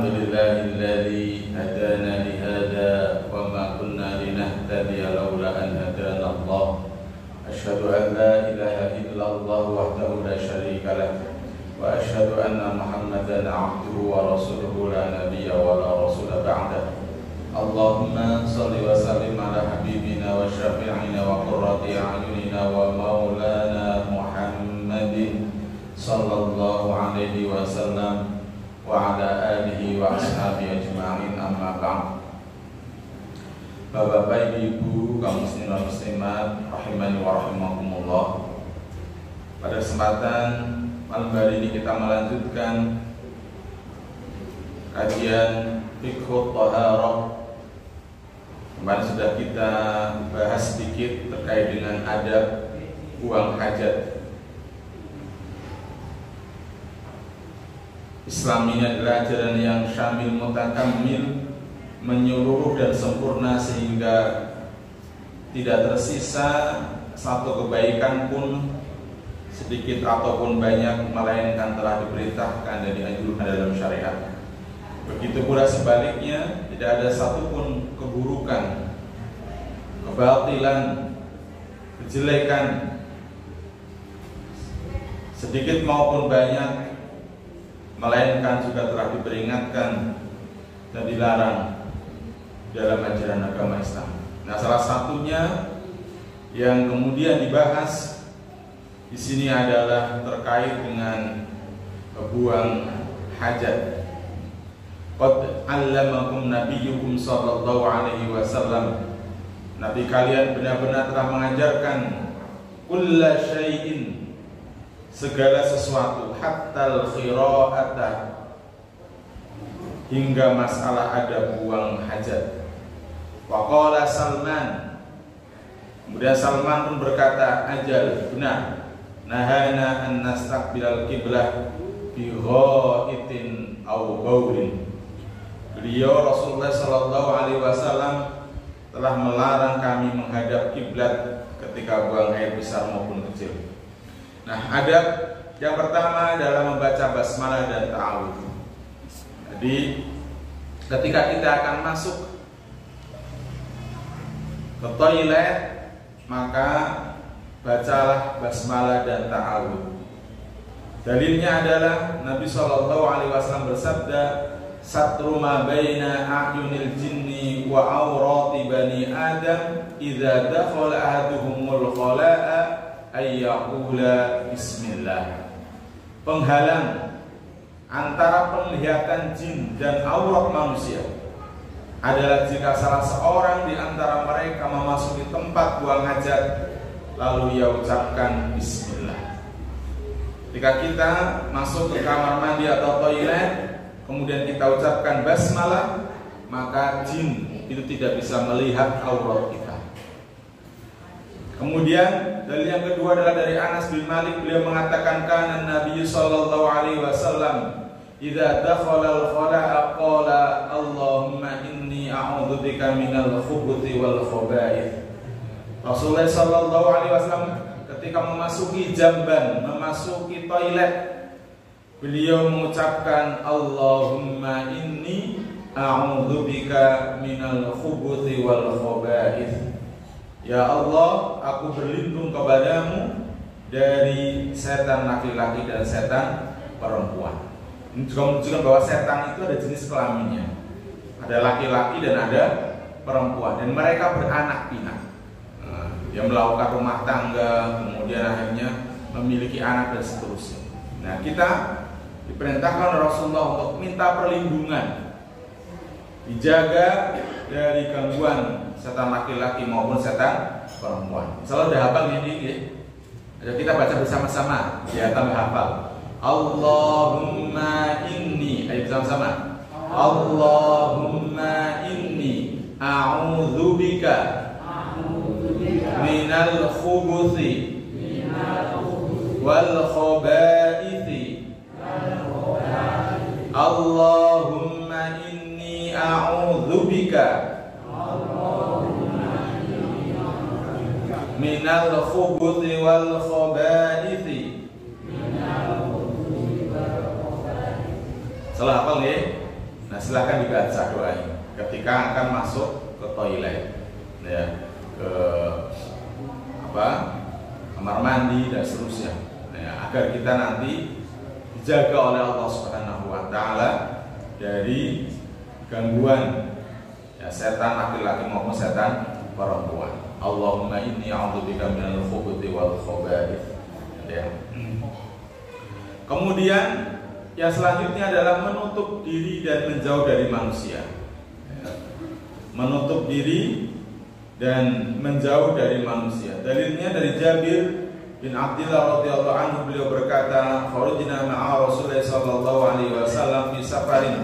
Alhamdulillahilladzi hadana li hadza wa ma kunna linahtadiya laula an hadana Allah. Asyhadu an la ilaha illallah wahdahu la syarika lah wa asyhadu anna Muhammadan abduhu wa rasuluhu la nabiyya wa la rasula ba'dah. Allahumma shalli wa sallim ala habibina wa syafi'ina wa qurrati a'yunina wa maulana Muhammadin sallallahu alaihi wasallam wa ala alihi wa ashabihi ajma'in, amma ba'd. Bapak-bapak, ibu, kaum muslimin dan muslimat rahimani wa rahimakumullah. Pada kesempatan malam hari ini kita melanjutkan kajian fiqh thaharah. Kemarin sudah kita bahas sedikit terkait dengan adab buang hajat. Islam ini adalah ajaran yang syamil mutakamil, menyeluruh dan sempurna sehingga tidak tersisa satu kebaikan pun sedikit ataupun banyak, melainkan telah diperintahkan dan dianjurkan dalam syariat. Begitu pula sebaliknya, tidak ada satupun keburukan, kebatilan, kejelekan sedikit maupun banyak, melainkan juga telah diperingatkan dan dilarang dalam ajaran agama Islam. Nah, salah satunya yang kemudian dibahas di sini adalah terkait dengan buang hajat. Qad 'allamakum nabiyyukum sallallahu alaihi wasallam. Nabi kalian benar-benar telah mengajarkan kulla syai'in, segala sesuatu, hatta al-khira'ata, hingga masalah ada buang hajat. Wa qala Salman, kemudian Salman pun berkata, ajal, benar, nahana an nastaqbilal qiblah bi ghaitin aw baulin. Beliau Rasulullah sallallahu alaihi wasallam telah melarang kami menghadap kiblat ketika buang air besar maupun kecil. Nah, adab yang pertama adalah membaca basmalah dan ta'awudz. Jadi ketika kita akan masuk ke toilet, maka bacalah basmalah dan ta'awudz. Dalilnya adalah Nabi sallallahu alaihi wasallam bersabda, satru ma baina a'yunil jinni wa awrati bani adam idza dakhala ahaduhumul khala'a ayyaqula bismillah. Penghalang antara penglihatan jin dan aurat manusia adalah jika salah seorang di antara mereka memasuki tempat buang hajat lalu ia ucapkan bismillah. Ketika kita masuk ke kamar mandi atau toilet kemudian kita ucapkan basmalah, maka jin itu tidak bisa melihat aurat kita. Kemudian dalil yang kedua adalah dari Anas bin Malik, beliau mengatakan kana Nabi sallallahu alaihi wasallam idza dakhala al-khala'a qala Allahumma inni a'udzubika minal khubuthi wal khaba'ith. Rasulullah sallallahu alaihi wasallam ketika memasuki jamban, memasuki toilet, beliau mengucapkan Allahumma inni a'udzubika minal khubuthi wal khaba'ith. Ya Allah, aku berlindung kepadamu dari setan laki-laki dan setan perempuan. Ini juga menunjukkan bahwa setan itu ada jenis kelaminnya. Ada laki-laki dan ada perempuan, dan mereka beranak pinak. Dia melakukan rumah tangga, kemudian akhirnya memiliki anak dan seterusnya. Nah, kita diperintahkan oleh Rasulullah untuk minta perlindungan, dijaga dari gangguan setan laki-laki maupun setan perempuan. Misalnya udah hafal ini, ayo kita baca bersama-sama, ya tambah hafal. Allahumma inni, ayo bersama-sama. Allahumma inni a'udzubika minal khubuthi wal khabaithi. Allahumma inni a'udzubika minal khubuthi wal khabaithi. Salah hafal nggih? Nah, silahkan dibaca doa ini ketika akan masuk ke toilet, ya, ke kamar mandi dan seterusnya, ya, agar kita nanti dijaga oleh Allah Subhanahu Wa Taala dari gangguan, ya, setan laki-laki maupun setan perempuan. Allahumma inni a'udzubika minal khubuthi wal khaba'ith. Ya. Kemudian yang selanjutnya adalah menutup diri dan menjauh dari manusia. Ya. Menutup diri dan menjauh dari manusia. Dalilnya dari Jabir bin Abdullah radhiyallahu anhu, beliau berkata, "Kharajna ma'a Rasulullah sallallahu alaihi wasallam fi safarin.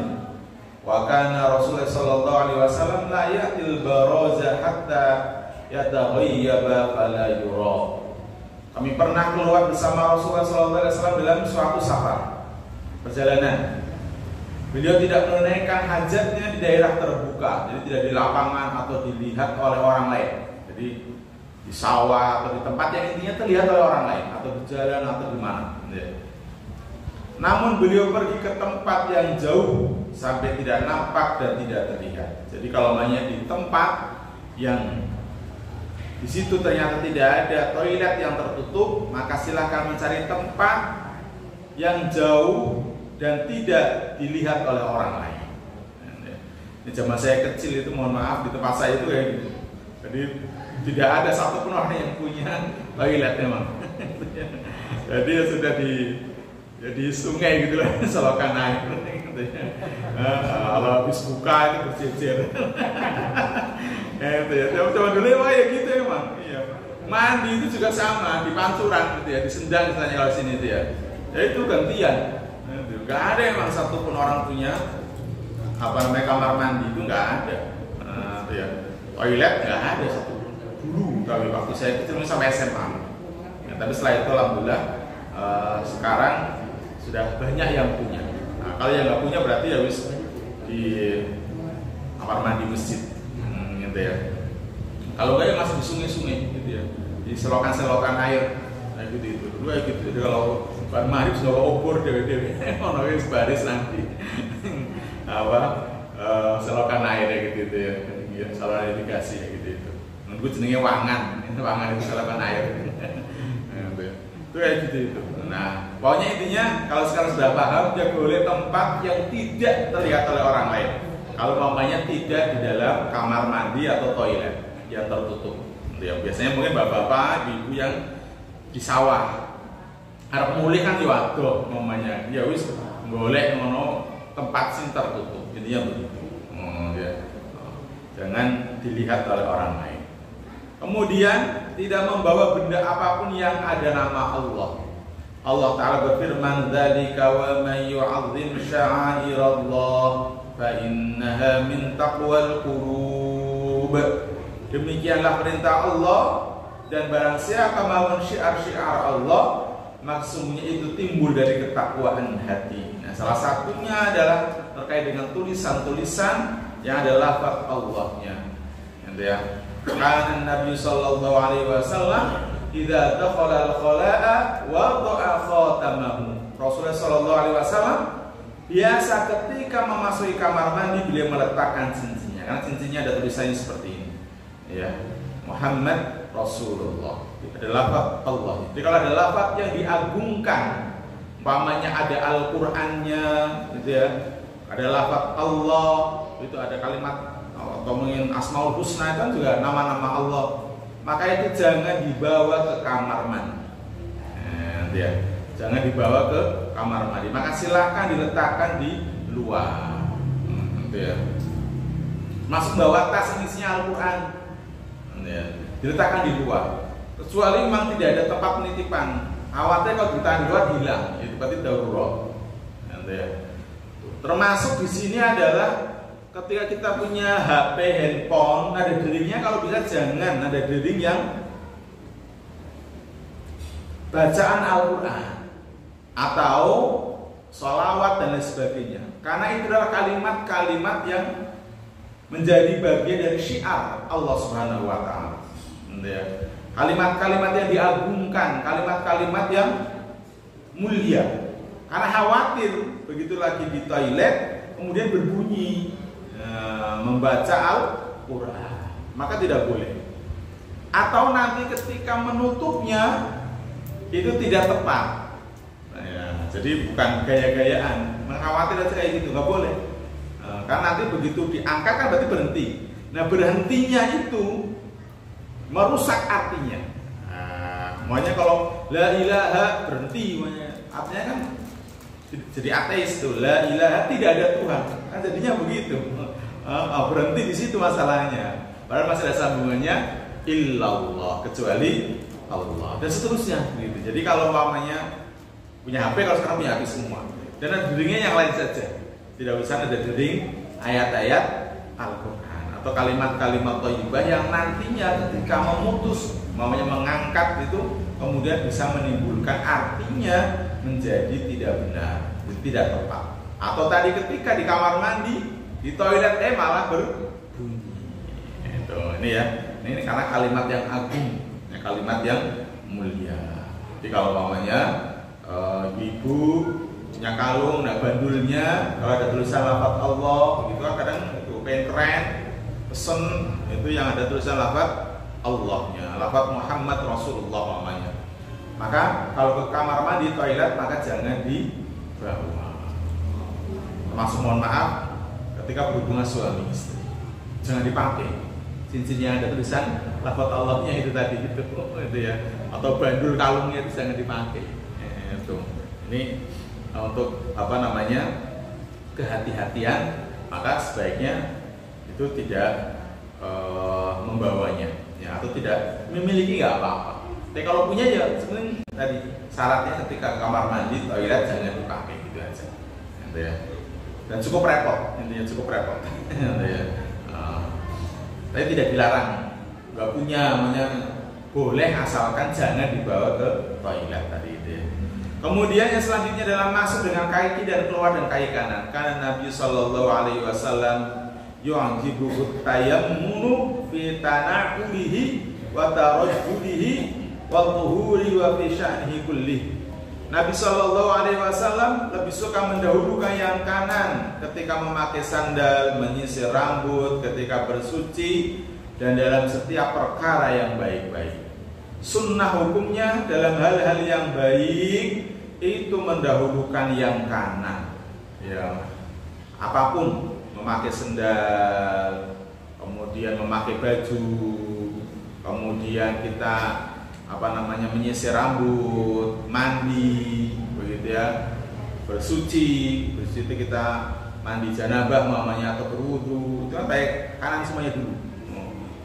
Wa kana Rasulullah sallallahu alaihi wasallam la ya'til baraza hatta yataghayyaba fala yura." Kami pernah keluar bersama Rasulullah sallallahu alaihi wasallam dalam suatu safar, perjalanan. Beliau tidak menunaikan hajatnya di daerah terbuka, jadi tidak di lapangan atau dilihat oleh orang lain. Jadi di sawah atau di tempat yang intinya terlihat oleh orang lain, atau di jalan atau di mana. Namun beliau pergi ke tempat yang jauh sampai tidak nampak dan tidak terlihat. Jadi kalau banyak di tempat yang di situ ternyata tidak ada toilet yang tertutup, maka silahkan mencari tempat yang jauh dan tidak dilihat oleh orang lain. Di zaman saya kecil itu, mohon maaf, di tempat saya itu kayak gitu. Jadi tidak ada satupun orang yang punya toilet memang. Jadi ya sudah di sungai gitu lah, selokan air. Kalau habis buka itu berjejer. Zaman dulu ya gitu emang. Iya. Mandi itu juga sama, di pancuran gitu ya, di sendang misalnya kalau sini itu ya. Ya itu gantian. Gak ada emang satupun orang punya kamar mandi, itu nggak ada. Ya. Toilet nggak ada satupun. Dulu kami waktu saya kecil sampai SMA. Ya, tapi setelah itu alhamdulillah sekarang sudah banyak yang punya. Nah, kalau yang nggak punya berarti ya wis di kamar mandi masjid, gitu ya. Kalau nggak ya masih di sungai-sungai, gitu ya, di selokan-selokan air, nah, gitu. Dulu ya gitu. Jadi kalau bar maghrib sudah obor dewe-dewe, ono wis baris nanti. Selokan air gitu ya. Ya, saluran irigasi ya gitu itu. Menurutku jenenge wangan. Wangan itu selokan air. Itu ya gitu itu. Nah, pokoknya intinya kalau sekarang sudah paham, ya boleh tempat yang tidak terlihat oleh orang lain. Kalau umpamanya tidak di dalam kamar mandi atau toilet yang tertutup. Ya, biasanya mungkin bapak-bapak, ibu yang di sawah. Arep mulih kan di waduh umpamanya. Ya wis boleh ngono tempat sing tertutup. Intinya begitu. Ya. Jangan dilihat oleh orang lain. Kemudian tidak membawa benda apapun yang ada nama Allah. Allah Ta'ala berfirman, "Dzalika wa may yu'azzim sya'airallah fa innaha min taqwal qulub." Demikianlah perintah Allah, dan barang siapa melawan syiar-syiar Allah, maksudnya itu timbul dari ketakwaan hati. Nah, salah satunya adalah terkait dengan tulisan-tulisan yang ada lafaz Allahnya. Gitu ya. Kan Nabi sallallahu alaihi wasallam idza dakhala al-khala'a wada'a khatamahu. Rasulullah sallallahu alaihi wasallam biasa ketika memasuki kamar mandi beliau meletakkan cincinnya, karena cincinnya ada tulisannya seperti ini. Ya. Muhammad Rasulullah. Ada lafaz Allah. Jadi kalau ada lafaz yang diagungkan, umpamanya ada Al-Qur'annya gitu ya. Ada lafaz Allah, itu ada kalimat atau mungkin Asmaul Husna kan juga nama-nama Allah. Maka itu jangan dibawa ke kamar mandi. Ya. Jangan dibawa ke kamar mandi. Maka silakan diletakkan di luar. Ya. Masuk bawa tas yang isinya Al-Qur'an. Ya. Diletakkan di luar. Kecuali memang tidak ada tempat penitipan. Khawatir kalau ditahan di luar hilang, itu berarti darurat. Ya. Termasuk di sini adalah ketika kita punya HP, handphone, ada deringnya, kalau bisa jangan ada dering yang bacaan Al-Quran atau sholawat dan lain sebagainya. Karena itu adalah kalimat-kalimat yang menjadi bagian dari syiar Allah Subhanahu wa Ta'ala. Kalimat-kalimat yang diagungkan, kalimat-kalimat yang mulia. Karena khawatir begitu lagi di toilet, kemudian berbunyi membaca Al-Quran, maka tidak boleh. Atau nanti ketika menutupnya itu tidak tepat. Nah, ya, jadi bukan gaya-gayaan, mengkhawatir aja kayak gitu, nggak boleh. Karena nanti begitu diangkat kan berarti berhenti. Nah, berhentinya itu merusak artinya. Makanya kalau la ilaha berhenti, artinya kan jadi ateis tuh. La ilaha tidak ada Tuhan, kan jadinya begitu. Berhenti di situ masalahnya. Padahal masih ada sambungannya illallah, kecuali Allah, dan seterusnya gitu. Jadi kalau umpamanya punya HP, kalau sekarang punya HP semua, dan ada dindingnya yang lain saja, tidak usah ada dinding ayat-ayat Al-Quran atau kalimat-kalimat thayyibah yang nantinya ketika memutus, umpamanya mengangkat itu, kemudian bisa menimbulkan artinya menjadi tidak benar, tidak tepat. Atau tadi ketika di kamar mandi, di toilet malah berbunyi. Itu ini ya. Ini karena kalimat yang agung, kalimat yang mulia. Jadi kalau umpamanya ibu punya kalung, nah bandulnya kalau ada tulisan lafaz Allah, begitu kan kadang itu pengen keren, pesen itu yang ada tulisan lafaz Allahnya, lafaz Muhammad Rasulullah umpamanya. Maka kalau ke kamar mandi, toilet, maka jangan dibawa. Termasuk mohon maaf ketika berhubungan suami istri, jangan dipakai cincin yang ada tulisan lafaz Allahnya itu tadi itu ya, atau bandul kalungnya itu jangan dipakai. Itu ini untuk apa namanya kehati-hatian, maka sebaiknya itu tidak membawanya ya, atau tidak memiliki nggak apa-apa. Tapi kalau punya ya sebenarnya tadi syaratnya ketika kamar mandi, toilet jangan dipakai gitu aja. Gitu ya. Dan cukup repot, intinya cukup repot. Gitu ya. Tapi tidak dilarang, nggak punya, boleh asalkan jangan dibawa ke toilet tadi itu. Kemudian yang selanjutnya adalah masuk dengan kaki dan keluar dengan kaki kanan. Karena Nabi Shallallahu Alaihi Wasallam yu'jibu tayammunu fi tana'ulihi wa tarajjulihi wa tuhuri wa fi sya'nihi kullih. Nabi Shallallahu Alaihi Wasallam lebih suka mendahulukan yang kanan ketika memakai sandal, menyisir rambut, ketika bersuci, dan dalam setiap perkara yang baik-baik. Sunnah hukumnya dalam hal-hal yang baik itu mendahulukan yang kanan. Ya, apapun, memakai sandal, kemudian memakai baju, kemudian kita menyisir rambut, mandi, begitu ya, bersuci itu kita mandi janabah mamanya atau berwudu, itu kan baik kanan semuanya dulu.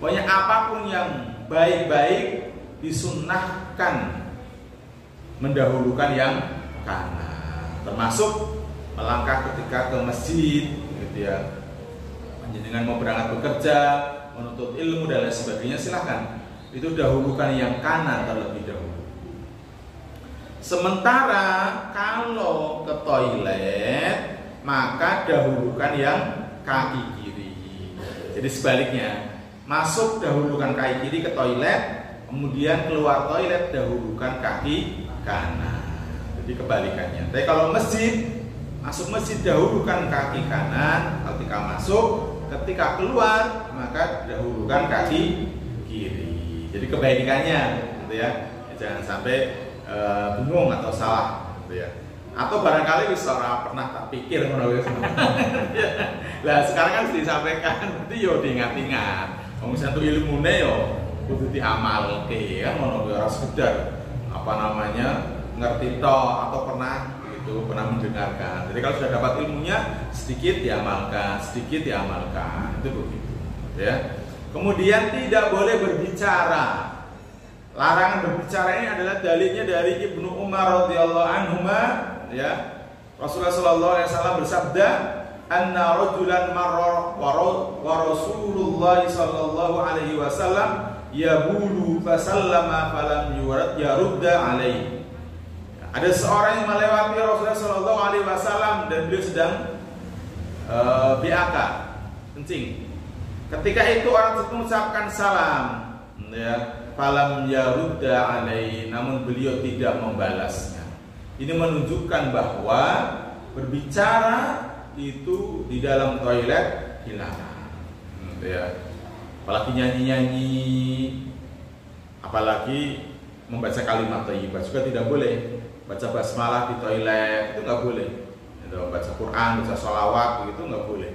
Pokoknya apapun yang baik-baik disunnahkan mendahulukan yang kanan, termasuk melangkah ketika ke masjid, gitu ya. Dengan mau berangkat bekerja, menuntut ilmu dan lain sebagainya, silahkan. Itu dahulukan yang kanan terlebih dahulu. Sementara kalau ke toilet, maka dahulukan yang kaki kiri. Jadi sebaliknya, masuk dahulukan kaki kiri ke toilet, kemudian keluar toilet dahulukan kaki kanan. Jadi kebalikannya. Tapi kalau masjid, masuk masjid dahulukan kaki kanan ketika masuk, ketika keluar maka dahulukan kaki kiri. Jadi kebaikannya, gitu ya. Jangan sampai bingung atau salah, gitu ya. Atau barangkali bisa pernah tak pikir menurut. Nah sekarang kan disampaikan, berarti yo diingat-ingat. Kalau misalnya itu ilmunya yo kudu diamal, kan menurut orang sekedar ngerti toh atau pernah gitu, pernah mendengarkan. Jadi kalau sudah dapat ilmunya sedikit diamalkan, itu begitu, ya. Kemudian tidak boleh berbicara. Larangan berbicara ini adalah dalilnya dari Ibnu Umar radhiyallahu anhuma, ya. Rasulullah sallallahu alaihi wasallam bersabda, "Anna rajulan marra wa Rasulullah sallallahu alaihi wasallam yabulu fasallama falam yarudda alaihi." Ada seorang yang melewati Rasulullah sallallahu alaihi wasallam dan beliau sedang BAK, kencing. Ketika itu orang tersebut mengucapkan salam, ya, falam yarudda alaihi, namun beliau tidak membalasnya. Ini menunjukkan bahwa berbicara itu di dalam toilet dilarang. Ya. Apalagi nyanyi-nyanyi, apalagi membaca kalimat thayyibah juga tidak boleh. Baca basmalah di toilet itu nggak boleh. Baca Quran, baca sholawat begitu nggak boleh.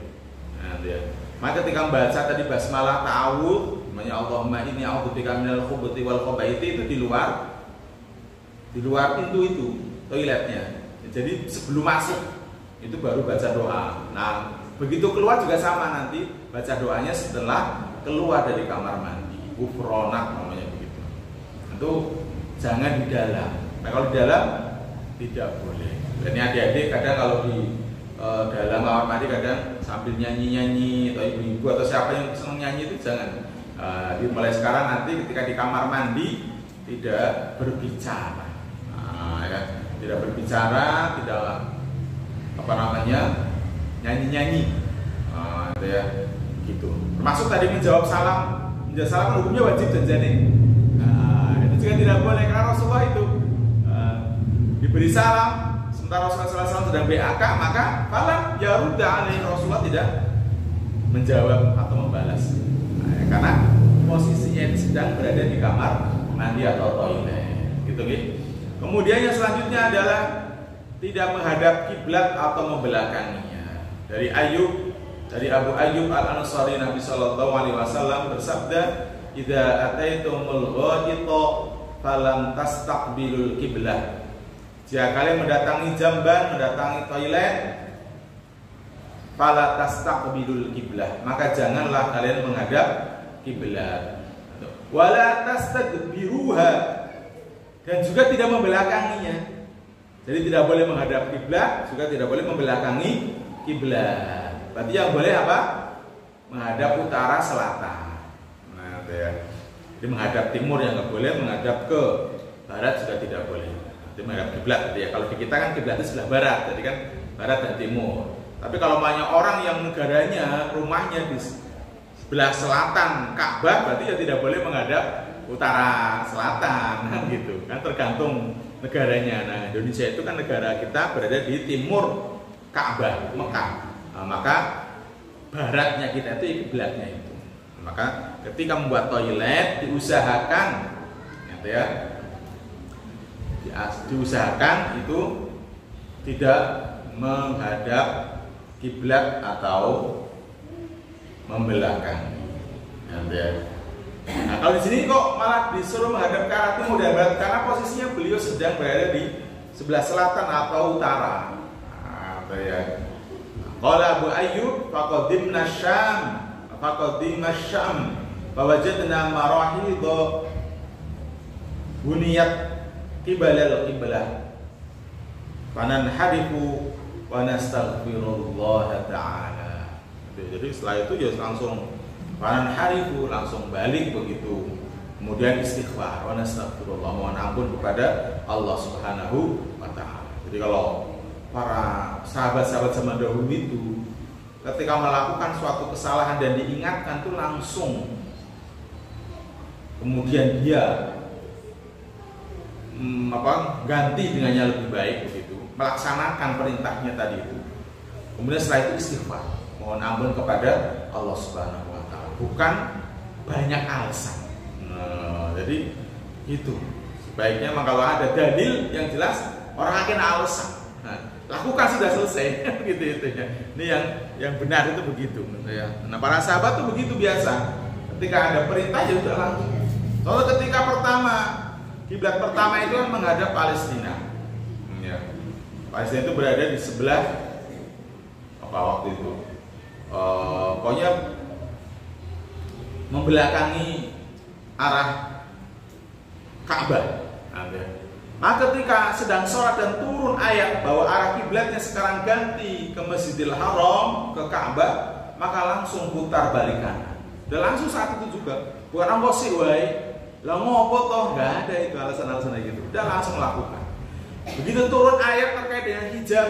Nah, ya. Maka ketika membaca tadi basmalah ta'awudz, namanya Allahumma inni a'udzubika minal khubuthi wal khaba'ith, itu di luar pintu itu toiletnya. Jadi sebelum masuk itu baru baca doa. Nah, begitu keluar juga sama, nanti baca doanya setelah keluar dari kamar mandi. Ghufranak namanya begitu. Itu jangan di dalam. Nah, kalau di dalam tidak boleh. Dan adik-adik kadang kalau di dalam kamar mandi kadang sambil nyanyi-nyanyi atau ibu-ibu atau siapa yang senang nyanyi itu jangan. Mulai sekarang nanti ketika di kamar mandi tidak berbicara. Ya, tidak berbicara, tidak nyanyi-nyanyi. Ya, gitu. Termasuk tadi menjawab salam hukumnya wajib janjane. Itu juga tidak boleh karena Rasulullah itu diberi salam sementara Rasulullah SAW sedang BAK, maka falam yarudda alaihi, Rasulullah tidak menjawab atau membalas. Karena posisinya sedang berada di kamar mandi atau toilet, gitu gitu. Kemudian yang selanjutnya adalah tidak menghadap kiblat atau membelakanginya. Dari Abu Ayyub Al-Ansari, Nabi Shallallahu Alaihi Wasallam bersabda, "Idza ataitumul ghadita falam tastaqbilul kiblah." Jika kalian mendatangi jamban, mendatangi toilet, fala tastaqbilul kiblah, maka janganlah kalian menghadap kiblat. Wala tastadbiruha, dan juga tidak membelakanginya. Jadi tidak boleh menghadap kiblat, juga tidak boleh membelakangi kiblat. Berarti yang boleh apa? Menghadap utara selatan. Nah, ya. Jadi menghadap timur yang nggak boleh, menghadap ke barat juga tidak boleh. Jadi menghadap kiblat, ya. Kalau di kita kan kiblat itu sebelah barat, jadi kan barat dan timur. Tapi kalau banyak orang yang negaranya, rumahnya di sebelah selatan Ka'bah, berarti ya tidak boleh menghadap utara selatan, kan gitu. Kan tergantung negaranya. Nah, Indonesia itu kan negara kita berada di timur Ka'bah, Mekah. Nah, maka baratnya kita itu kiblatnya itu. Maka ketika membuat toilet diusahakan, gitu ya, diusahakan itu tidak menghadap kiblat atau membelakangi. Nah, kalau di sini kok malah disuruh menghadap ke arah timur dan barat, karena posisinya beliau sedang berada di sebelah selatan atau utara. Qala Abu Ayyub faqadimna Syam fawajadna marahidha buniyat qibalal qiblah fananharifu wa nastaghfirullah ta'ala. Jadi setelah itu ya langsung fananharifu, langsung balik begitu. Kemudian istighfar wa nastaghfirullah, mohon ampun kepada Allah Subhanahu wa taala. Jadi kalau para sahabat-sahabat zaman dahulu itu ketika melakukan suatu kesalahan dan diingatkan tuh langsung kemudian dia ganti dengannya lebih baik begitu, melaksanakan perintahnya tadi itu. Kemudian setelah itu istighfar, mohon ampun kepada Allah Subhanahu wa taala, bukan banyak alasan. Nah, jadi itu sebaiknya kalau ada dalil yang jelas, orang akan alasan. Nah, lakukan sudah selesai gitu itu ya. Ini yang benar itu begitu ya. Nah, para sahabat tuh begitu biasa. Ketika ada perintah ya udah langsung. Soalnya ketika kiblat pertama itu kan menghadap Palestina. Ya. Palestina itu berada di sebelah apa waktu itu? Pokoknya membelakangi arah Ka'bah. Maka ketika sedang sholat dan turun ayat bahwa arah kiblatnya sekarang ganti ke Masjidil Haram, ke Ka'bah, maka langsung putar balik kanan. Dan langsung saat itu juga, bukan ongkos sih, lah ngopo toh, nggak ada itu alasan-alasan gitu. Udah langsung lakukan. Begitu turun ayat terkait dengan hijab,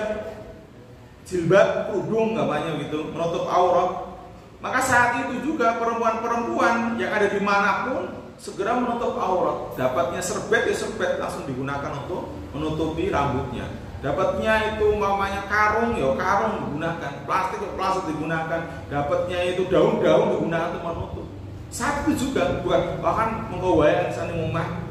jilbab, kerudung, namanya gitu, menutup aurat, maka saat itu juga perempuan-perempuan yang ada dimanapun segera menutup aurat. Dapatnya serbet ya serbet, langsung digunakan untuk menutupi rambutnya. Dapatnya itu mamanya karung ya karung digunakan, plastik ya plastik digunakan. Dapatnya itu daun-daun digunakan untuk menutup. Saat itu juga bukan bahkan mengkawai sana rumah.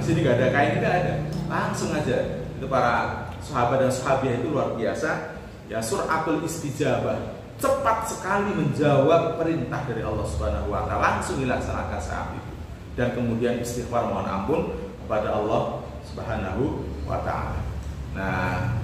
Sini nggak ada kain, nggak ada, langsung aja. Itu para sahabat dan sahabiah itu luar biasa. Ya suratul istijabah, cepat sekali menjawab perintah dari Allah Subhanahu wa taala, langsung dilaksanakan saat itu. Dan kemudian istighfar mohon ampun kepada Allah Subhanahu wa taala. Nah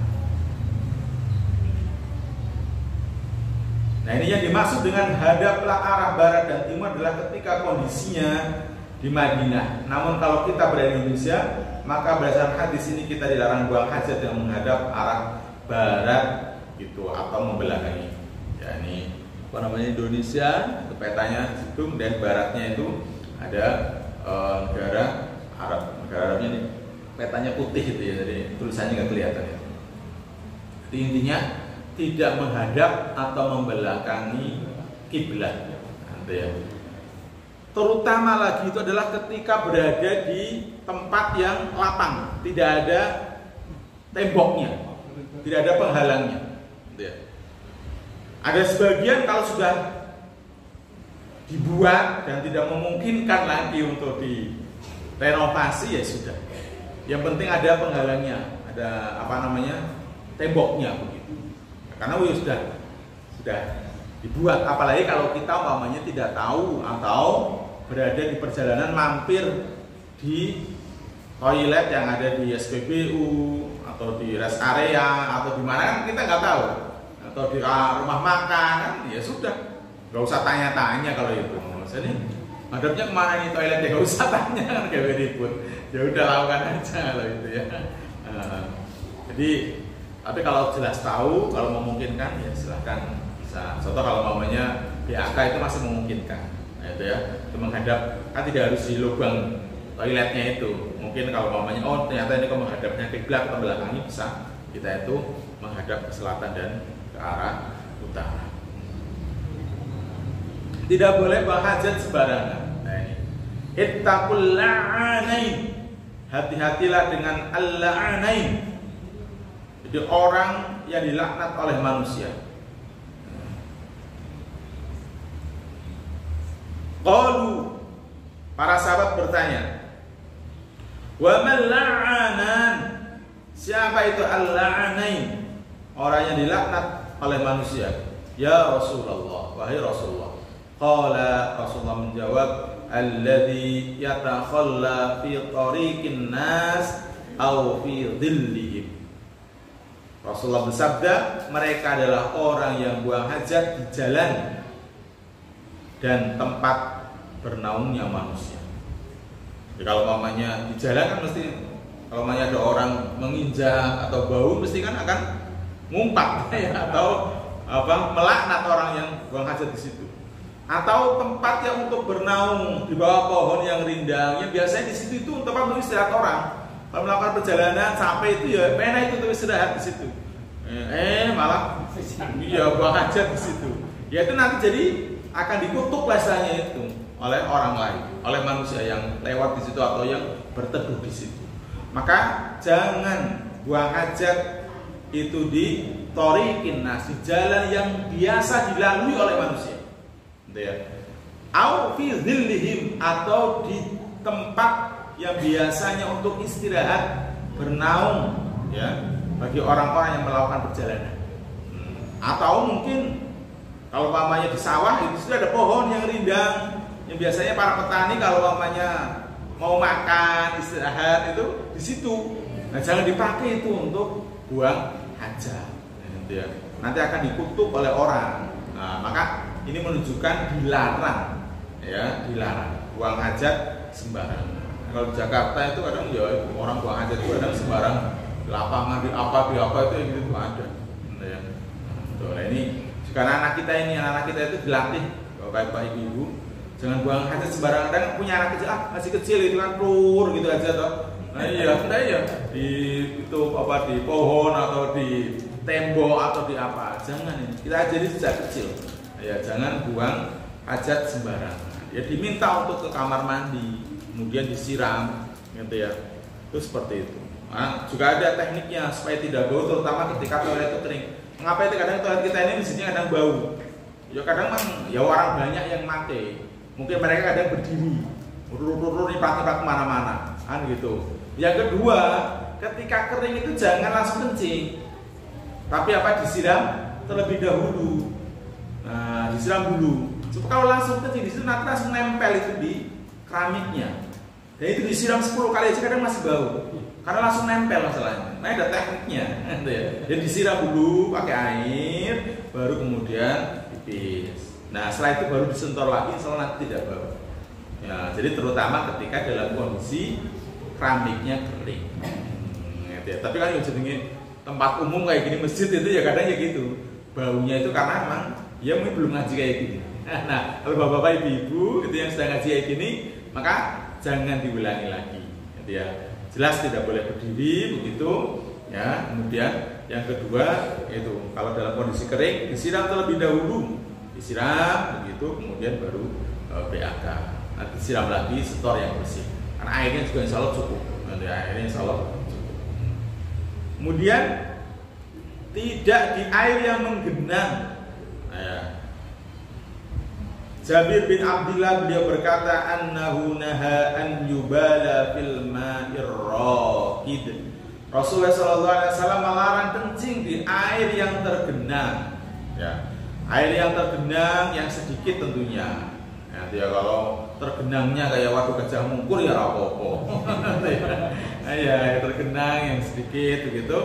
ini yang dimaksud dengan hadaplah arah barat dan timur adalah ketika kondisinya di Madinah. Namun kalau kita berada di Indonesia, maka berdasarkan hadis ini kita dilarang buang hajat yang menghadap arah barat gitu atau membelakangi. Ya ini apa namanya Indonesia, petanya situ dan baratnya itu ada negara Arab. Negara Arabnya ini petanya putih itu ya, jadi tulisannya nggak kelihatan ya. Jadi intinya tidak menghadap atau membelakangi kiblat. Ya. Terutama lagi itu adalah ketika berada di tempat yang lapang, tidak ada temboknya, tidak ada penghalangnya. Ya. Ada sebagian kalau sudah dibuat dan tidak memungkinkan lagi untuk direnovasi ya sudah. Yang penting ada penghalangnya, ada apa namanya temboknya begitu. Karena sudah dibuat. Apalagi kalau kita umpamanya tidak tahu atau berada di perjalanan mampir di toilet yang ada di SPBU atau di rest area atau di mana kan kita nggak tahu, atau di rumah makan kan ya sudah, nggak usah tanya-tanya kalau itu. Jadi madhabnya kemana nih toiletnya, nggak usah tanya kan gak ribut, ya udah lakukan aja kalau itu ya. Jadi tapi kalau jelas tahu, kalau memungkinkan ya silahkan bisa. Contoh kalau mamanya BAK itu masih memungkinkan, nah, itu ya, itu menghadap kan tidak harus di lubang toiletnya itu. Mungkin kalau mamanya oh ternyata ini kok menghadapnya kiblat atau belakangi bisa kita itu menghadap ke selatan dan ke arah utara. Tidak boleh berhajat sembarangan. Nah ini, ittaqul la'anain. Hati-hatilah dengan al-la'anain. Jadi orang yang dilaknat oleh manusia. Qalu, para sahabat bertanya, wa man la'anan? Siapa itu al-la'anain? Orang yang dilaknat oleh manusia. Ya Rasulullah, wahai Rasulullah. Qala, Rasulullah menjawab, alladzi yatakhalla fi tariqin nas aw fi dhillihim. Rasulullah bersabda, mereka adalah orang yang buang hajat di jalan dan tempat bernaungnya manusia. Jadi kalau mamanya di jalan kan mesti, kalau mamanya ada orang menginjak atau bau mesti kan akan ngumpat ya, atau apa melaknat orang yang buang hajat di situ. Atau tempat yang untuk bernaung di bawah pohon yang rindang, yang biasanya di situ itu tempat beristirahat orang. Kalau melakukan perjalanan sampai itu ya pena itu tuh istirahat di situ. Malah iya buang hajat di situ. Ya itu nanti jadi akan dikutuk lesanya itu oleh orang lain, oleh manusia yang lewat di situ atau yang berteduh di situ. Maka jangan buang hajat itu di thoriqin nas, di jalan yang biasa dilalui oleh manusia. Ya. Au fi dhillihim, atau di tempat yang biasanya untuk istirahat bernaung ya bagi orang-orang yang melakukan perjalanan. Atau mungkin kalau umpamanya di sawah itu sudah ada pohon yang rindang yang biasanya para petani kalau umpamanya mau makan istirahat itu di situ. Nah, jangan dipakai itu untuk buang hajat. Ya. Nanti akan dikutuk oleh orang. Nah, maka ini menunjukkan dilarang, ya dilarang buang hajat sembarangan. Kalau di Jakarta itu kadang ya orang buang hajat itu kadang sembarang di lapangan di apa itu gitu ada. Ya. Nah, ini karena anak kita itu dilatih bapak ibu jangan buang hajat sembarangan. Kadang punya anak kecil masih kecil itu kan pelur gitu aja toh. Nah iya di itu apa di pohon atau di tembok atau di apa jangan ini kita ajari sejak kecil. Ya jangan buang hajat sembarangan. Ya diminta untuk ke kamar mandi. kemudian disiram, gitu ya. Itu seperti itu. Nah, juga ada tekniknya supaya tidak bau, terutama ketika toilet itu kering. Mengapa itu kadang toilet kita ini mesinnya kadang bau? Ya kadang ya orang banyak yang pakai. Mungkin mereka kadang berdiri, urut-urut nipat-nipat kemana-mana, kan gitu. Yang kedua, ketika kering itu jangan langsung kencing, tapi apa, disiram terlebih dahulu. Nah, disiram dulu. Supaya kalau langsung kencing di situ nanti langsung nempel itu di keramiknya. Dan itu disiram 10 kali aja kadang masih bau, karena langsung nempel masalahnya. Nah, ada tekniknya, gitu ya. Jadi disiram dulu pakai air, baru kemudian pipis. Nah, setelah itu baru disentor lagi, setelah nanti tidak bau. Ya, jadi terutama ketika dalam kondisi keramiknya kering. Gitu ya. Tapi kan yang jenenge tempat umum kayak gini, masjid itu ya kadang ya gitu. Baunya itu karena memang ya mungkin belum ngaji kayak gini. Nah, kalau bapak-bapak ibu-ibu gitu yang sedang ngaji kayak gini, maka jangan diulangi lagi. Gitu ya. Jelas tidak boleh berdiri begitu. Ya, kemudian yang kedua itu kalau dalam kondisi kering disiram terlebih dahulu, disiram begitu, kemudian baru BAK. Nah, disiram lagi, setor yang bersih. Karena airnya juga insya Allah cukup. Nanti airnya insya Allah cukup. Kemudian tidak di air yang menggenang. Nah, ya. Jabir bin Abdullah beliau berkata, annahu naha an yubala fil ma'ir raqid. Rasulullah SAW melarang kencing di air yang tergenang, ya. Air yang tergenang yang sedikit tentunya. Nanti ya kalau tergenangnya kayak waduk Gajah Mungkur ya rapopo. Ya tergenang yang sedikit begitu.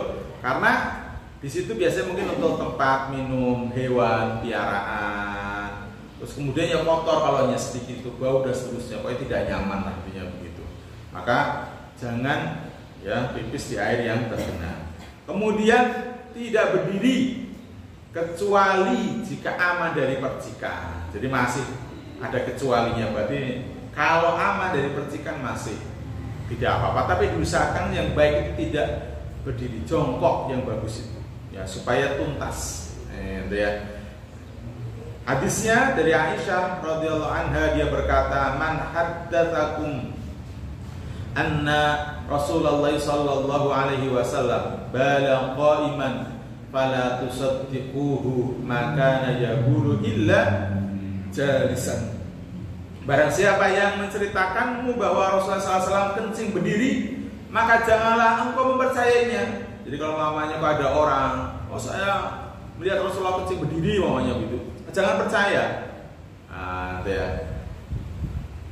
Karena di situ biasanya mungkin untuk tempat minum hewan piaraan. Terus kemudian ya kotor kalau hanya sedikit itu bau dan seterusnya, pokoknya tidak nyaman artinya begitu. Maka jangan ya pipis di air yang tergenang. Kemudian tidak berdiri kecuali jika aman dari percikan. Jadi masih ada kecualinya, berarti kalau aman dari percikan masih tidak apa-apa. Tapi diusahakan yang baik itu tidak berdiri, jongkok yang bagus itu, ya supaya tuntas. Ya. Hadisnya dari Aisyah radhiyallahu anha, dia berkata, man haddatsakum anna Rasulullah sallallahu alaihi wasallam bala qa'iman fala tusaddiquhu maka yaqulu illa jalisan. Barang siapa yang menceritakanmu bahwa Rasulullah SAW kencing berdiri, maka janganlah engkau mempercayainya. Jadi kalau mamanya kok ada orang, oh saya melihat Rasulullah kencing berdiri mamanya gitu, jangan percaya. Nah, ya.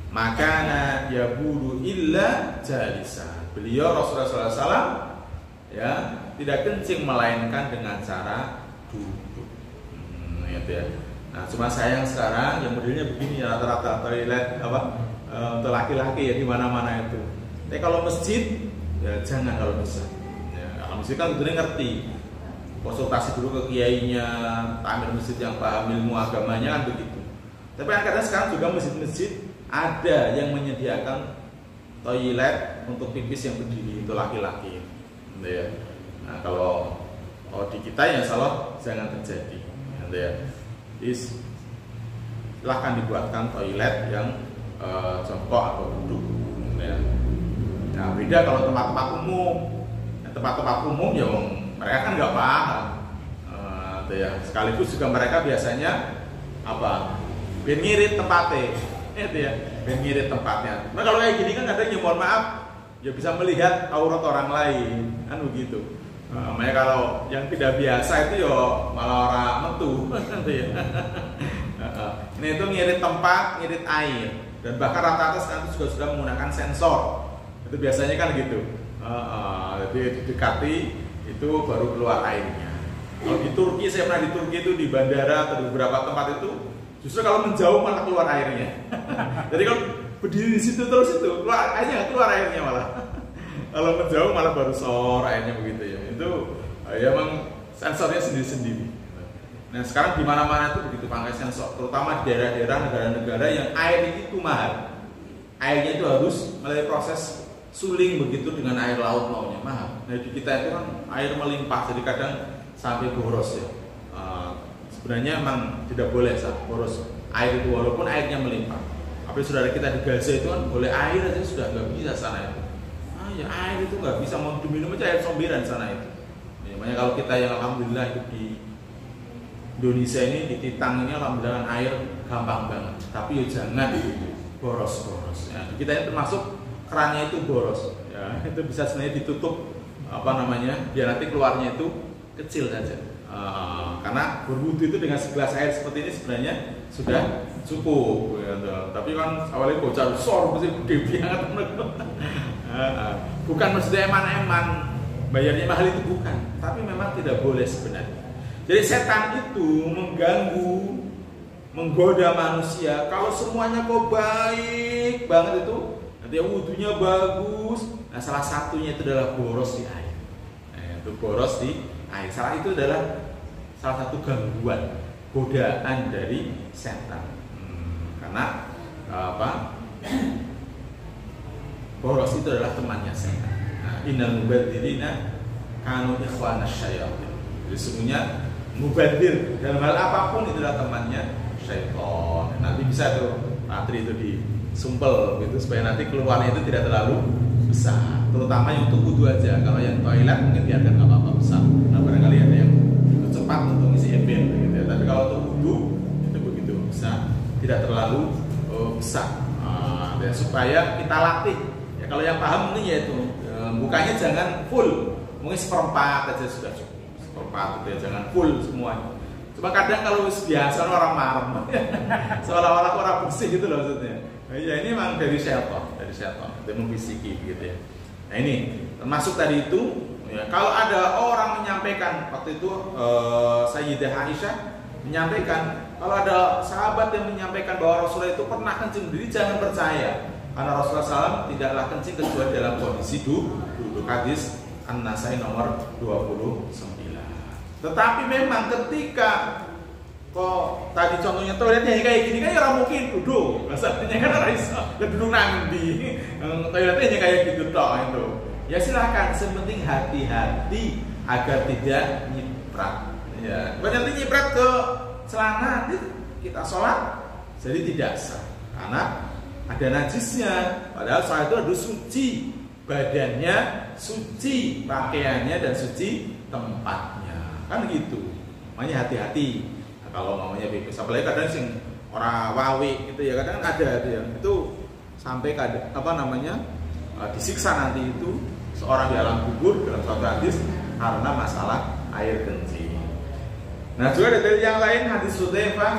Makana yabulu illa jalisa. Beliau Rasulullah SAW ya tidak kencing melainkan dengan cara duduk. Ya. Nah, cuma sayang sekarang yang modelnya begini ya, rata-rata toilet apa untuk laki-laki ya di mana-mana itu. Tapi kalau masjid ya jangan kalau bisa. Ya, kalau masjid kan tentunya ngerti. Konsultasi dulu ke kiainya, takmir masjid yang paham ilmu agamanya kan begitu. Tapi kadang sekarang juga masjid-masjid ada yang menyediakan toilet untuk pipis yang berdiri itu laki-laki. Ya. Nah, kalau di kita ya insyaallah jangan terjadi. Ya. Silahkan dibuatkan toilet yang jongkok atau duduk. Ya. Nah, beda kalau tempat-tempat umum. Tempat-tempat umum ya mereka kan nggak paham. Ya. Sekaligus juga mereka biasanya apa? Ben ngirit tempatnya. Ya. Ben ngirit tempatnya. Nah, kalau kayak gini kan kadang ya mohon maaf, ya bisa melihat aurat orang lain, kan begitu. Makanya kalau yang tidak biasa itu ya malah orang metu. Ini itu ngirit tempat, ngirit air, dan bahkan rata-rata sekarang juga sudah menggunakan sensor. Itu biasanya kan gitu. Jadi didekati itu baru keluar airnya. Kalau di Turki, saya pernah di Turki itu di bandara atau di beberapa tempat itu justru kalau menjauh malah keluar airnya. Jadi kalau berdiri di situ terus itu keluar airnya malah. Kalau menjauh malah baru sor airnya begitu ya. Itu ya emang sensornya sendiri-sendiri. Nah sekarang di mana-mana itu begitu pakai sensor, terutama di daerah-daerah negara-negara yang air itu mahal. Airnya itu harus melalui proses suling begitu dengan air laut maunya mahal. Nah di kita itu kan air melimpah, jadi kadang sampai boros ya. Sebenarnya emang tidak boleh boros air itu walaupun airnya melimpah. Apa saudara kita di Gaza itu kan boleh air aja sudah nggak bisa sana itu. Ya air itu nggak bisa, mau diminum aja air somberan sana itu. Ya, makanya kalau kita yang alhamdulillah hidup di Indonesia ini di Titang ini alhamdulillah air gampang banget. Tapi ya jangan boros-boros. Ya, kita ini termasuk kerannya itu boros. Ya, itu bisa sebenarnya ditutup biar nanti keluarnya itu kecil saja. Karena berwudu itu dengan segelas air seperti ini sebenarnya sudah cukup. Ya, tapi kan awalnya bocor besar mesti gede banget. Bukan maksudnya eman-eman bayarnya mahal itu bukan, tapi memang tidak boleh sebenarnya. Jadi setan itu mengganggu, menggoda manusia. Kalau semuanya kok baik banget itu, nanti wudunya bagus. Nah, salah satunya itu adalah boros di air. Itu boros di air. Itu adalah salah satu gangguan, godaan dari setan. Karena boros itu adalah temannya setan. Innal mubadzirina kanu ikhwana syayatin. Jadi sesungguhnya mubadir dalam hal apapun itu adalah temannya syaitan. Nanti bisa tuh materi itu disumpel gitu supaya nanti keluarnya itu tidak terlalu besar. Terutama yang untuk wudu aja. Kalau yang toilet mungkin biarkan nggak apa-apa besar. Nah barangkali ada yang cepat untuk ngisi ember gitu ya. Tapi kalau untuk wudu itu begitu besar, tidak terlalu besar. Supaya kita latih. Ya kalau yang paham mungkin ya itu bukanya jangan full, mungkin seperempat aja sudah cukup. Seperempat itu ya, jangan full semuanya. Cuma kadang kalau biasa orang marem, seolah-olah orang bersih gitu loh maksudnya. Ya ini memang dari syaitan, itu memfisiki gitu ya. Nah ini termasuk tadi itu. Ya, kalau ada orang menyampaikan waktu itu Sayyidah Aisyah menyampaikan kalau ada sahabat yang menyampaikan bahwa Rasulullah itu pernah kencing sendiri, jangan percaya. Karena Rasulullah SAW tidaklah kencing kecuali dalam kondisi duduk. Hadis An-Nasai nomor 29. Tetapi memang ketika kok tadi contohnya toiletnya kayak gini kan orang mungkin duduk. Maksudnya kan orang bisa duduk nanti. Toiletnya kayak gitu toh itu. Ya silakan, sepenting hati-hati agar tidak nyiprat. Ya, nanti nyiprat ke celana nanti kita sholat jadi tidak sah karena ada najisnya. Padahal sholat itu harus suci badannya, suci pakaiannya dan suci tempatnya. Kan gitu. Makanya hati-hati. Nah, kalau mamanya bebas, apalagi kadang sing orang wawi gitu ya, kadang ada itu sampai disiksa nanti itu seorang di alam kubur dalam suatu hadis karena masalah air kencing. Nah juga ada dalil yang lain, hadis Hudzaifah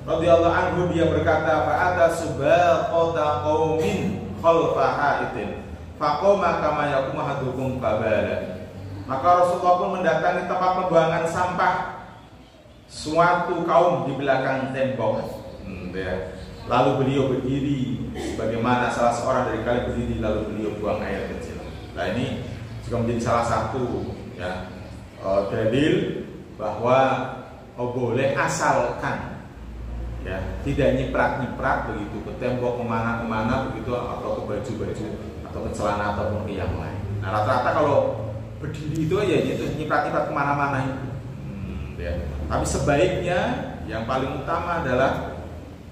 radhiyallahu anhu, dia berkata fa'ata subaqata qaumin khalfa haitin faqama kama yaqumu ahadukum qabala. Maka Rasulullah pun mendatangi tempat pembuangan sampah suatu kaum di belakang tembok. Lalu beliau berdiri bagaimana salah seorang dari kalian berdiri lalu beliau buang air kecil. Nah ini juga menjadi salah satu ya dalil bahwa boleh asalkan ya tidak nyiprat begitu ke tembok kemana begitu atau ke baju-baju atau ke celana ataupun ke yang lain. Nah rata-rata kalau berdiri itu ya gitu nyiprat kemana-mana itu. Ya. Tapi sebaiknya yang paling utama adalah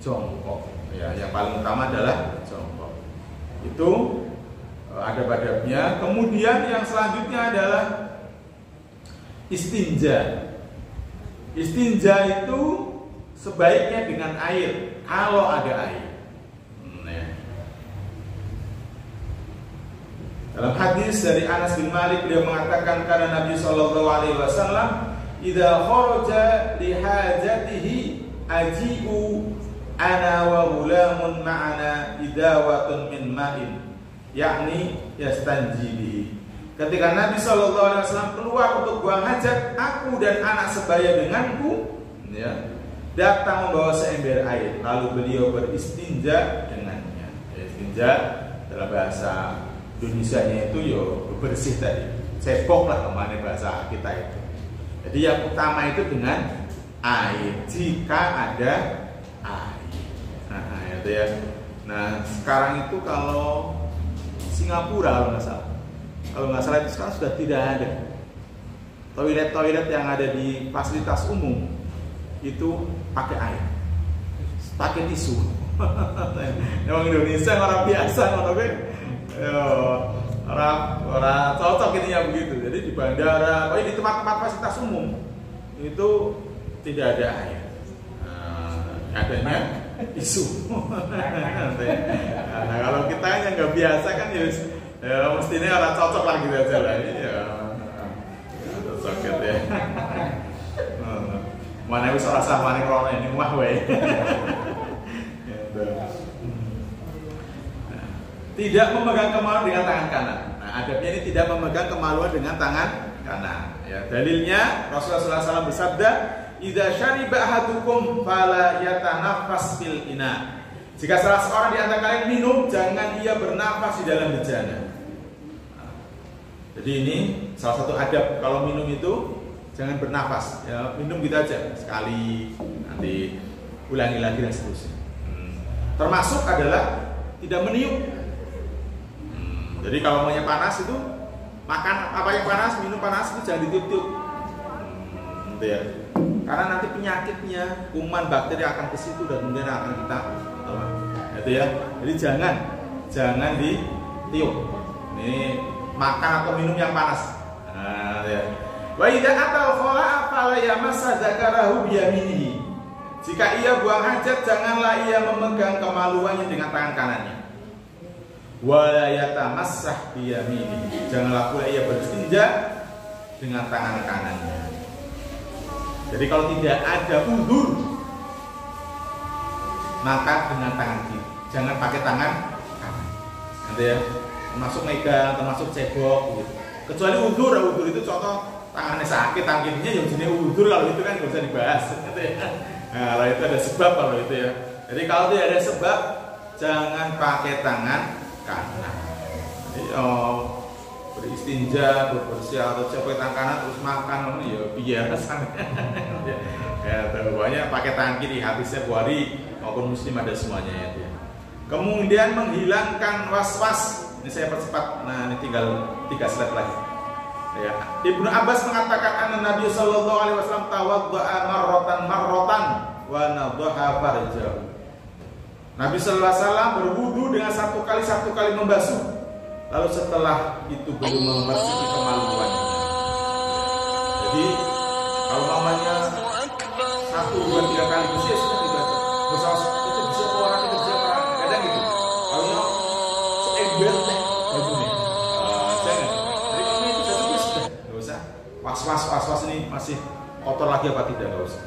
jongkok. Ya, yang paling utama adalah jongkok. Itu adab-adabnya. Kemudian yang selanjutnya adalah istinja. Istinja itu sebaiknya dengan air kalau ada air. Dalam hadis dari Anas bin Malik beliau mengatakan karena Nabi Shallallahu Alaihi Wasallam idza kharaja li hajatihi aji'u ana wa gulamun ma'ana idawatun min ma'in yakni yastanji bihi. Ketika Nabi Shallallahu Alaihi Wasallam keluar untuk buang hajat, aku dan anak sebaya denganku ya, datang membawa seember air, lalu beliau beristinja dengannya. Istinja dalam bahasa Indonesianya itu yo bersih tadi, cepok lah kemana bahasa kita itu. Jadi yang utama itu dengan air jika ada air. Nah itu ya. Nah sekarang itu kalau Singapura kalau nggak salah itu sekarang sudah tidak ada toilet yang ada di fasilitas umum itu pakai air, pakai tisu. Orang Indonesia orang biasa ngono kuwi. Orang cocok ini ya begitu. Jadi di bandara, pokoknya di tempat-tempat fasilitas umum itu tidak ada air. Adanya isu. Nah, kalau kita yang nggak biasa kan ya mestinya orang cocok lah gitu aja lah. Ya, cocok gitu ya. Mana wis ora sama ning rono ini mah wae. Tidak memegang kemaluan dengan tangan kanan. Nah, adabnya ini tidak memegang kemaluan dengan tangan kanan. Ya, dalilnya Rasulullah SAW bersabda, "Idza syariba ahadukum fala yatanaffas fil ina." Jika salah seorang di antara kalian minum, jangan ia bernafas di dalam bejana. Nah, jadi ini salah satu adab kalau minum itu jangan bernafas. Ya, minum gitu aja sekali, nanti ulangi lagi dan seterusnya. Termasuk adalah tidak meniup. Jadi kalau maunya panas itu makan apa yang panas, minum panas itu jangan ditiup-tiup. Gitu ya. Karena nanti penyakitnya, kuman, bakteri akan ke situ dan kemudian akan kita telan. Gitu ya. Jadi jangan ditiup. Ini makan atau minum yang panas. Nah, ya. Wa idza atal khala'a fala yamassa dzakarahu bi yaminihi. Jika ia buang hajat, janganlah ia memegang kemaluannya dengan tangan kanannya. Wala yatamassah bi yaminihi. Janganlah pula ia beristinja dengan tangan kanannya. Jadi kalau tidak ada uzur, maka dengan tangan kiri. Jangan pakai tangan kanan. Nanti ya, termasuk megang, termasuk cebok gitu. Kecuali uzur itu contoh tangannya sakit, tangan kirinya yang jenis uzur, kalau itu kan nggak usah dibahas. Gitu ya. Nah, kalau itu ada sebab kalau itu ya. Jadi kalau tidak ada sebab, jangan pakai tangan kanan. Jadi beristinja, bersih atau pakai tangan kanan terus makan, ya biasa. Ya, pokoknya pakai tangan kiri, habisnya Bukhari maupun Muslim ada semuanya ya. Kemudian menghilangkan was-was. Ini saya percepat. Nah, ini tinggal 3 slide lagi. Ya. Ibnu Abbas mengatakan anna Nabi sallallahu alaihi wasallam tawadda'a marratan wa nadhaha farjahu. Nabi sallallahu alaihi wasallam berwudu dengan satu kali membasuh. Lalu setelah itu baru membersihkan kemaluannya. Jadi kalau mamanya 1, 2, 3 kali bersih sudah dibaca. Bersama itu bisa orang itu bisa kadang gitu. Kalau seember teh begini. Jangan. Jadi kalau itu sudah enggak usah. Was-was ini masih kotor lagi apa tidak, enggak usah.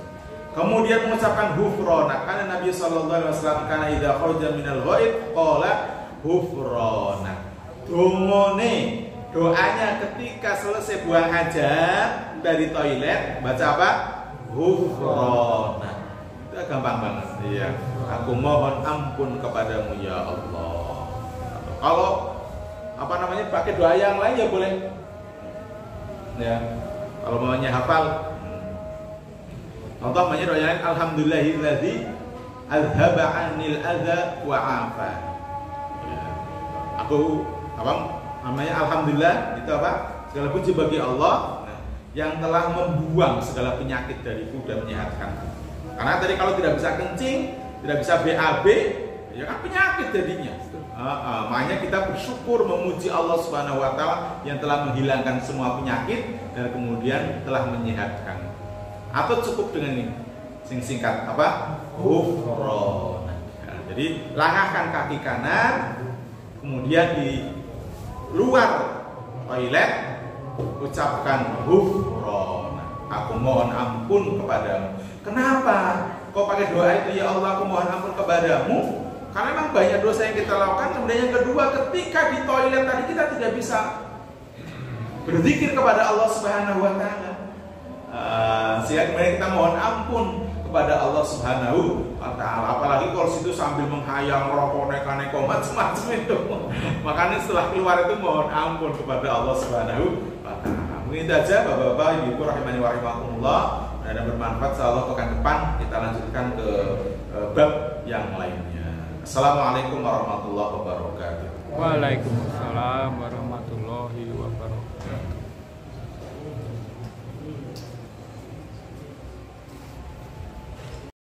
Kemudian mengucapkan ghufrana, karena Nabi sallallahu alaihi wasallam kana idza kharaja minal ghaib qala ghufrana. Doanya ketika selesai buang hajat dari toilet baca apa? Ghufrana. Itu gampang banget. Iya. Aku mohon ampun kepadamu ya Allah. Kalau apa namanya pakai doa yang lain ya boleh. Ya. Kalau maunya hafal. Contoh namanya doa yang lain, alhamdulillahilladzi azhaba 'anil adza wa 'afa. Ya. Aku apa namanya alhamdulillah itu apa? Segala puji bagi Allah yang telah membuang segala penyakit dariku dan menyehatkanku. Karena tadi kalau tidak bisa kencing, tidak bisa BAB, ya kan penyakit jadinya. Makanya kita bersyukur memuji Allah Subhanahu wa taala yang telah menghilangkan semua penyakit dan kemudian telah menyehatkan. Atau cukup dengan ini singkat apa? Ghufrana. Nah, jadi langahkan kaki kanan, kemudian di luar toilet ucapkan ghufrana. Aku mohon ampun kepadamu. Kenapa? Kok pakai doa itu ya Allah aku mohon ampun kepadamu? Karena memang banyak dosa yang kita lakukan. Kemudian yang kedua, ketika di toilet tadi kita tidak bisa berzikir kepada Allah Subhanahu wa taala. Sehingga kemudian kita mohon ampun kepada Allah Subhanahu wa taala. Apalagi kalau situ sambil menghayal merokok neko-neko macam-macam itu. Makanya setelah keluar itu mohon ampun kepada Allah Subhanahu wa taala. Mungkin itu aja Bapak-bapak, Ibu rahimani wa rahimakumullah. Dan bermanfaat, insyaallah pekan depan kita lanjutkan ke bab yang lainnya. Assalamualaikum warahmatullahi wabarakatuh. Waalaikumsalam warahmatullahi wabarakatuh.